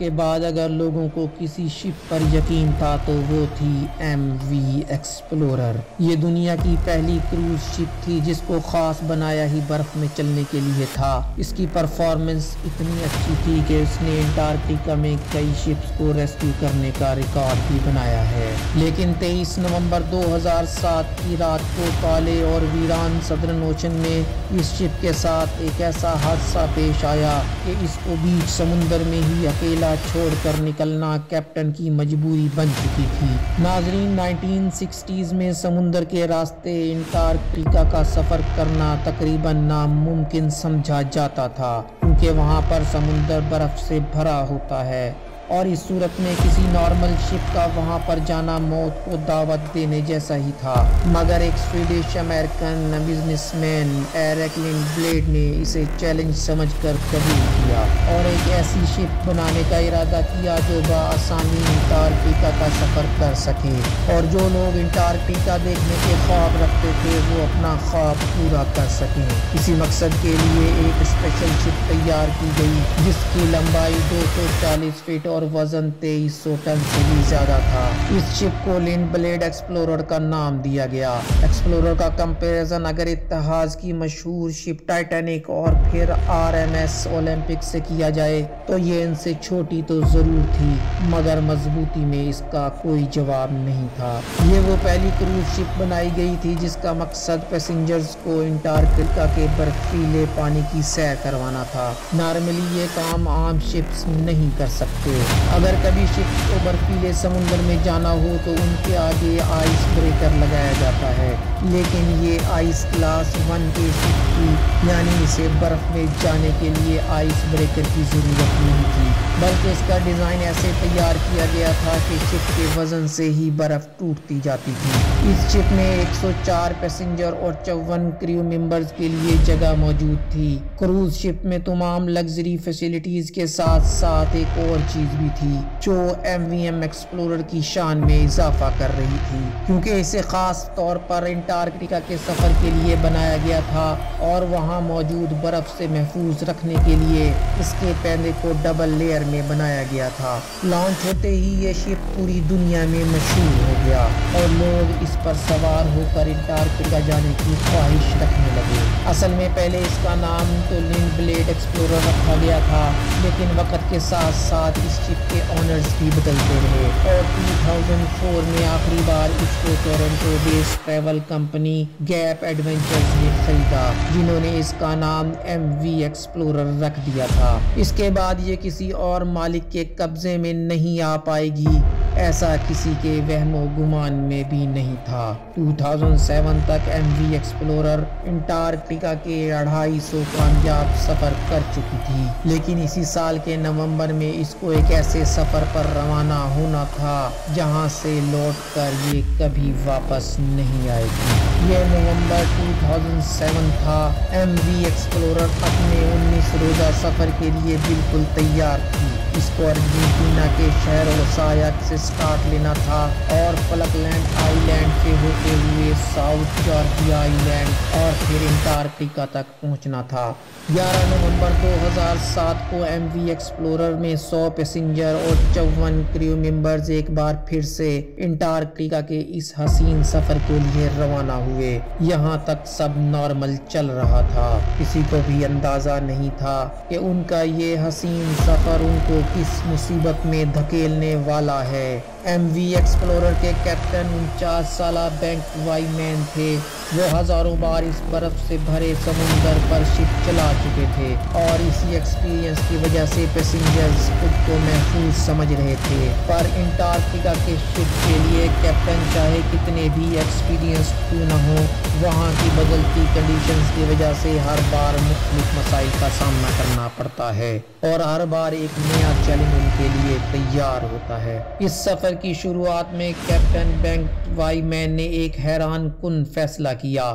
کے بعد اگر لوگوں کو کسی شپ پر یقین تھا تو وہ تھی MV ایکسپلورر۔ یہ دنیا کی پہلی کروز شپ تھی جس کو خاص بنایا ہی برف میں چلنے کے لیے تھا۔ اس کی پرفارمنس اتنی اچھی تھی کہ اس نے انٹارکٹیکا میں کئی شپس کو ریسکیو کرنے کا ریکارڈ بھی بنایا ہے۔ لیکن 23 نومبر 2007 کی رات کو کالے اور ویران سدرن اوشن میں اس شپ کے ساتھ ایک ایسا حادثہ پیش آیا کہ اس کو بیچ سمندر میں ہی اکیلا چھوڑ کر نکلنا کیپٹن کی مجبوری بن چکی تھی۔ ناظرین، 1960s میں سمندر کے راستے انٹارکٹیکا کا سفر کرنا تقریباً ناممکن سمجھا جاتا تھا کیونکہ وہاں پر سمندر برف سے بھرا ہوتا ہے اور اس صورت میں کسی نارمل شپ کا وہاں پر جانا موت کو دعوت دینے جیسا ہی تھا۔ مگر ایک Swedish American businessman Erik Lundblad نے اسے چیلنج سمجھ کر قبول کیا اور ایک ایسی شپ بنانے کا ارادہ کیا جو بآسانی انٹارکٹیکا کا سفر کر سکے، اور جو لوگ انٹارکٹیکا دیکھنے کے خواب رکھتے تھے وہ اپنا خواب پورا کر سکیں۔ اسی مقصد کے لیے ایک اسپیشل شپ تیار کی گئی جس کی لمبائی 240 فٹ اور وزن 2300 ٹن سے بھی زیادہ تھا۔ اس شپ کو لنڈ بلیڈ ایکسپلورر کا نام دیا گیا۔ ایکسپلورر کا کمپیریزن اگر اتحاد کی مشہور شپ ٹائٹینک اور پھر RMS اولمپک سے کیا جائے تو یہ ان سے چھوٹی تو ضرور تھی مگر مضبوطی میں اس کا کوئی جواب نہیں تھا۔ یہ وہ پہلی کروز شپ بنائی گئی تھی جس کا مقصد پیسنجرز کو انٹارکٹیکا کے برفیلے پانی کی سیر کروانا تھا۔ نارملی یہ کام عام شپس نہیں کر سکتے۔ اگر کبھی شپ کو برفیلے سمندر میں جانا ہو تو ان کے آگے آئس بریکر لگایا جاتا ہے، لیکن یہ آئس کلاس 1A شپ تھی، یعنی اسے برف میں جانے کے لیے آئس بریکر کی ضرورت نہیں تھی، بلکہ اس کا ڈیزائن ایسے تیار کیا گیا تھا کہ شپ کے وزن سے ہی برف ٹوٹتی جاتی تھی۔ اس شپ میں 104 پیسنجر اور 54 کریو ممبرز کے لیے جگہ موجود تھی۔ کروز شپ میں تمام لگژری فیسلٹیز کے ساتھ ساتھ ایک اور چیز بھی تھی جو MVM ایکسپلورر کی شان میں اضافہ کر رہی تھی، کیونکہ اسے خاص طور پر انٹارکٹیکا کے سفر کے لیے بنایا گیا تھا اور وہاں موجود برف سے محفوظ رکھنے کے لیے اس کے پہنے کو ڈبل لیئر میں بنایا گیا تھا۔ لانچ ہوتے ہی یہ شپ پوری دنیا میں مشہور ہو گیا اور لوگ اس پر سوار ہو کر انٹارکٹیکا جانے کی خواہش رکھنے لگے۔ اصل میں پہلے اس کا نام تو لنڈ بلیڈ ایکسپلورر رکھا گیا تھا، لیکن وقت کے ساتھ ساتھ اس شپ کے آنرز بھی بدلتے رہے اور 2004 میں آخری بار اس کو Toronto based travel company gap adventures نے خریدا، جنہوں نے اس کا نام MV ایکسپلورر رکھ دیا تھا۔ اس کے بعد یہ کسی اور مالک کے قبضے میں نہیں آ پائے گی، ایسا کسی کے وہم و گمان میں بھی نہیں تھا۔ 2007 تک MV ایکسپلورر انٹارکٹیکا کے 250 کامیاب سفر کر چکی تھی، لیکن اسی سال کے نومبر میں اس کو ایک ایسے سفر پر روانہ ہونا تھا جہاں سے لوٹ کر یہ کبھی واپس نہیں آئے گی۔ یہ نومبر 2007 تھا۔ MV ایکسپلورر اپنے 19 روزہ سفر کے لیے بالکل تیار تھی۔ اس کو ارجنٹینا کے شہر اوسایا سے سٹارٹ لینا تھا اور فلکلینڈ آئی لینڈ سے ہوتے ہوئے ساؤتھ جارجیا آئی لینڈ اور پھر انٹارکٹیکا تک پہنچنا تھا۔ 11 نومبر 2007 کو MV ایکسپلورر میں 100 پیسنجر اور 54 کریو ممبرز ایک بار پھر سے انٹارکٹیکا کے اس حسین سفر کے لیے روانہ ہوئے۔ یہاں تک سب نارمل چل رہا تھا، کسی کو بھی اندازہ نہیں تھا کہ ان کا یہ حسین سفر ان کو کس مصیبت میں دھکیلنے والا ہے۔ MV ایکسپلورر کے کیپٹن 49 سالہ بینک وائی مین تھے۔ وہ ہزاروں بار اس برف سے بھرے سمندر پر شپ چلا چکے تھے اور اسی ایکسپیرینس کی وجہ سے پیسنجرز خود کو محفوظ سمجھ رہے تھے، پر انٹارکٹیکا کے شپ کے لیے کیپٹن چاہے کتنے بھی ایکسپیرینس کیوں نہ ہو، وہاں کی بدلتی کنڈیشنز کی وجہ سے ہر بار مختلف مسائل کا سامنا کرنا پڑتا ہے اور ہر بار ایک نیا چیلنج ان کے لیے تیار ہوتا ہے۔ اس سفر کی شروعات میں کیپٹن بینک وائی مین نے ایک حیران کن فیصلہ کیا۔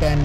10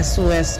SOS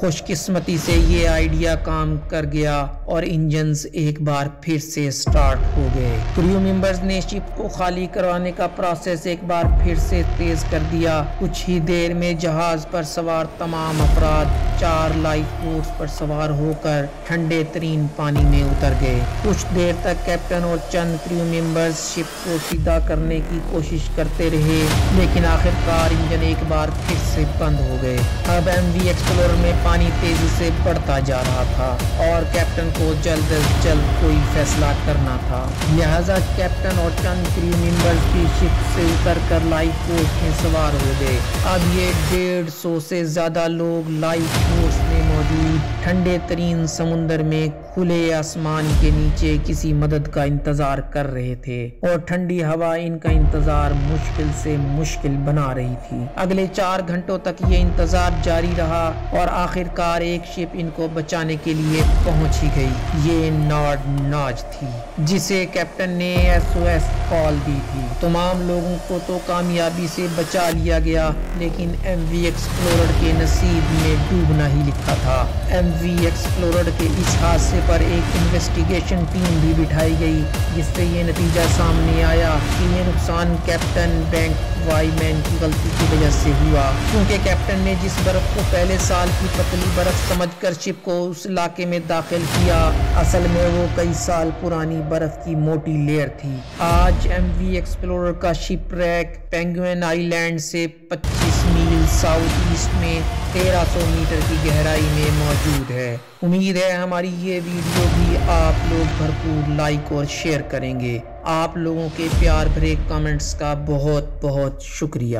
خوش قسمتی سے یہ آئیڈیا کام کر گیا اور انجنز ایک بار پھر سے سٹارٹ ہو گئے۔ کریو ممبرز نے شپ کو خالی کروانے کا پروسیس ایک بار پھر سے تیز کر دیا۔ کچھ ہی دیر میں جہاز پر سوار تمام افراد 4 لائف بوٹس پر سوار ہو کر ٹھنڈے ترین پانی میں اتر گئے۔ کچھ دیر تک کیپٹن اور چند کریو ممبرز شپ کو سیدھا کرنے کی کوشش کرتے رہے، لیکن آخر کار انجن ایک بار پھر سے بند ہو گئے۔ اب ایم وی ایکسپلورر میں پانی تیزی سے بڑھتا جا رہا تھا اور کیپٹن کو جلد از جلد کوئی فیصلہ کرنا تھا، لہذا کیپٹن اور چند کریو ممبرز بھی شپ سے اتر کر لائف بوٹ میں سوار ہو گئے۔ اب یہ 150 سے زیادہ لوگ لائف بوٹس میں موجود ٹھنڈے ترین سمندر میں کھلے آسمان کے نیچے کسی مدد کا انتظار کر رہے تھے، اور ٹھنڈی ہوا ان کا انتظار مشکل سے مشکل بنا رہی تھی۔ اگلے 4 گھنٹوں تک یہ انتظار جاری رہا اور آخر کار ایک شپ ان کو بچانے کے لیے پہنچ ہی گئی۔ یہ ناج تھی جسے کیپٹن نے SOS کال دی تھی۔ تمام لوگوں کو تو کامیابی سے بچا لیا گیا، لیکن ایم وی ایکسپلورر کے نصیب میں ڈوبنا ہی لکھا تھا۔ ایم وی ایکسپلورر کے اس حادثے پر ایک انویسٹیگیشن ٹیم بھی بٹھائی گئی، جس سے یہ نتیجہ سامنے آیا کہ یہ نقصان کیپٹن بینک وائی مین کی غلطی کی وجہ سے ہوا، کیونکہ کیپٹن نے جس برف کو پہلے سال کی پتلی برف سمجھ کر شپ کو اس علاقے میں داخل کیا، اصل میں وہ کئی سال پرانی برف کی موٹی لیئر تھی۔ آج ایم وی ایکسپلورر کا شپ ریک پینگوئن آئی لینڈ سے 25 میل ساؤتھ ایسٹ میں 1300 میٹر کی گہرائی میں موجود ہے۔ امید ہے ہماری یہ ویڈیو بھی آپ لوگ بھرپور لائک اور شیئر کریں گے۔ آپ لوگوں کے پیار بھرے کمنٹس کا بہت بہت شکریہ۔